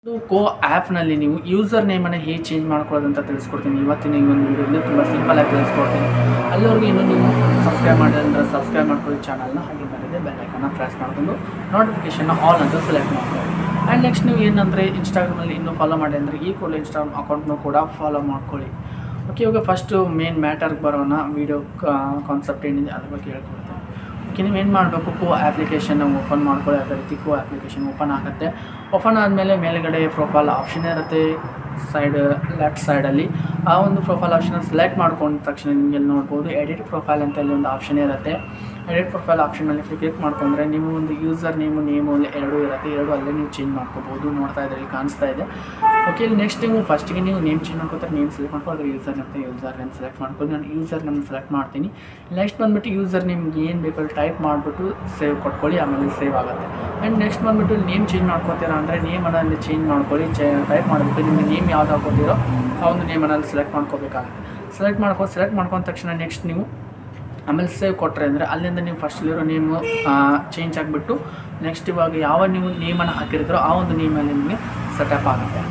ಕೋ ಆ್ಯಪ್ನಲ್ಲಿ ನೀವು ಯೂಸರ್ ನೇಮನ್ನು ಹೇಗೆ ಚೇಂಜ್ ಮಾಡ್ಕೊಳ್ಳೋದು ಅಂತ ತಿಳಿಸ್ಕೊಡ್ತೀನಿ. ಇವತ್ತಿನ ಈ ಒಂದು ವೀಡಿಯೋದಲ್ಲಿ ತುಂಬ ಸಿಂಪಲಾಗಿ ತಿಳಿಸ್ಕೊಡ್ತೀನಿ. ಅಲ್ಲಿವರೆಗೂ ಇನ್ನೂ ನೀವು ಸಬ್ಸ್ಕ್ರೈಬ್ ಮಾಡಿದ್ರೆ ಅಂದರೆ ಸಬ್ಸ್ಕ್ರೈಬ್ ಮಾಡ್ಕೊಳ್ಳಿ ಚಾನಲ್ನ. ಹಾಗೆ ಮೇಲೆ ಬೆಲ್ ಐಕನ್ನ ಪ್ರೆಸ್ ಮಾಡಿಕೊಂಡು ನೋಟಿಫಿಕೇಷನ್ನ ಆಲ್ ಅಂತ ಸೆಲೆಕ್ಟ್ ಮಾಡ್ಕೊಳ್ಳಿ. ಆ್ಯಂಡ್ ನೆಕ್ಸ್ಟ್ ನೀವು ಏನಂದರೆ ಇನ್ಸ್ಟಾಗ್ರಾಮಲ್ಲಿ ಇನ್ನೂ ಫಾಲೋ ಮಾಡಿ ಅಂದರೆ ಈ ಕೂಡಲೇ ಇನ್ಸ್ಟಾಗ್ರಾಮ್ ಅಕೌಂಟ್ನೂ ಕೂಡ ಫಾಲೋ ಮಾಡ್ಕೊಳ್ಳಿ. ಓಕೆ, ಇವಾಗ ಫಸ್ಟು ಮೇನ್ ಮ್ಯಾಟರ್ಗೆ ಬರೋಣ. ವೀಡಿಯೋ ಕಾನ್ಸೆಪ್ಟ್ ಏನಿದೆ ಅದ್ರ ಬಗ್ಗೆ ಹೇಳ್ಕೊಡ್ತೀನಿ. ಓಕೆ, ನೀವೇನು ಮಾಡಬೇಕು, ಕೋ ಅಪ್ಲಿಕೇಶನ್ನ ಓಪನ್ ಮಾಡ್ಕೊಳ್ಳಿ. ಅದೇ ರೀತಿ ಕೋ ಅಪ್ಲಿಕೇಶನ್ ಓಪನ್ ಆಗುತ್ತೆ. ಓಪನ್ ಆದಮೇಲೆ ಮೇಲ್ಗಡೆ ಪ್ರೊಫೈಲ್ ಆಪ್ಷನ್ ಇರುತ್ತೆ, ಲೆಫ್ಟ್ ಸೈಡಲ್ಲಿ ಆ ಒಂದು ಪ್ರೊಫೈಲ್ ಆಪ್ಷನ್ ಸೆಲೆಕ್ಟ್ ಮಾಡ್ಕೊಂಡ ತಕ್ಷಣ ನಿಮಗೆ ನೋಡ್ಬೋದು ಎಡಿಟ್ ಪ್ರೊಫೈಲ್ ಅಂತ ಇಲ್ಲಿ ಒಂದು ಆಪ್ಷನ್ ಇರುತ್ತೆ. ಎಡಿಟ್ ಪ್ರೊಫೈಲ್ ಆಪ್ಷನಲ್ಲಿ ಕ್ಲಿಕ್ ಮಾಡ್ಕೊಂಡ್ರೆ ನೀವು ಒಂದು ಯೂಸರ್ ನೇಮು ಎರಡೂ ಇರುತ್ತೆ. ಎರಡು ಅಲ್ಲೇ ನೀವು ಚೇಂಜ್ ಮಾಡ್ಕೋಬೋದು. ನೋಡ್ತಾ ಇದ್ರೆ ಇಲ್ಲಿ ಕಾಣಿಸ್ತಾ ಇದೆ. ಓಕೆ, ಇಲ್ಲಿ ನೆಕ್ಸ್ಟ್ ನೀವು ಫಸ್ಟಿಗೆ ನೀವು ನೇಮ್ ಚೇಂಜ್ ಮಾಡ್ಕೋತಾರೆ. ನೇಮ್ ಸೆಲೆಕ್ಟ್ ಮಾಡ್ಕೊಳ್ಳಿ. ಯೂಸರ್ ನೇಮ್ ಸೆಲೆಕ್ಟ್ ಮಾಡ್ಕೊಳ್ಳಿ. ನಾನು ಯೂಸರ್ ನೇಮ್ ಸೆಲೆಕ್ಟ್ ಮಾಡ್ತೀನಿ. ನೆಕ್ಸ್ಟ್ ಬಂದುಬಿಟ್ಟು ಯೂಸರ್ ನೇಮ್ಗೆ ಏನು ಬೇಕಾದ್ರೂ ಟೈಪ್ ಮಾಡಿಬಿಟ್ಟು ಸೇವ್ ಕೊಟ್ಕೊಳ್ಳಿ. ಆಮೇಲೆ ಸೇವ್ ಆಗುತ್ತೆ. ಆ್ಯಂಡ್ ನೆಕ್ಸ್ಟ್ ಬಂದುಬಿಟ್ಟು ನೇಮ್ ಚೇಂಜ್ ಮಾಡ್ಕೋತೀರಾ ಅಂದರೆ ನೇಮನ್ನು ಅಲ್ಲಿ ಚೇಂಜ್ ಮಾಡ್ಕೊಳ್ಳಿ. ಟೈಪ್ ಮಾಡಿಬಿಟ್ಟು ನಿಮಗೆ ನೇಮ್ ಯಾವ್ದು ಹಾಕೋತೀರೋ ಆ ಒಂದು ನೇಮನ್ನು ಸೆಲೆಕ್ಟ್ ಮಾಡ್ಕೋಬೇಕಾಗುತ್ತೆ. ಸೆಲೆಕ್ಟ್ ಮಾಡ್ಕೊಂಡ ತಕ್ಷಣ ನೆಕ್ಸ್ಟ್ ನೀವು ಆಮೇಲೆ ಸೇವ್ ಕೊಟ್ಟರೆ ಅಂದರೆ ಅಲ್ಲಿಂದ ನೀವು ಫಸ್ಟಲ್ಲಿರೋ ನೇಮು ಚೇಂಜ್ ಆಗಿಬಿಟ್ಟು ನೆಕ್ಸ್ಟ್ ಇವಾಗ ಯಾವ ನೀವು ನೇಮನ್ನು ಹಾಕಿರ್ತೀರೋ ಆ ಒಂದು ನೇಮಲ್ಲಿ ನಿಮಗೆ ಸೆಟಪ್ ಆಗುತ್ತೆ.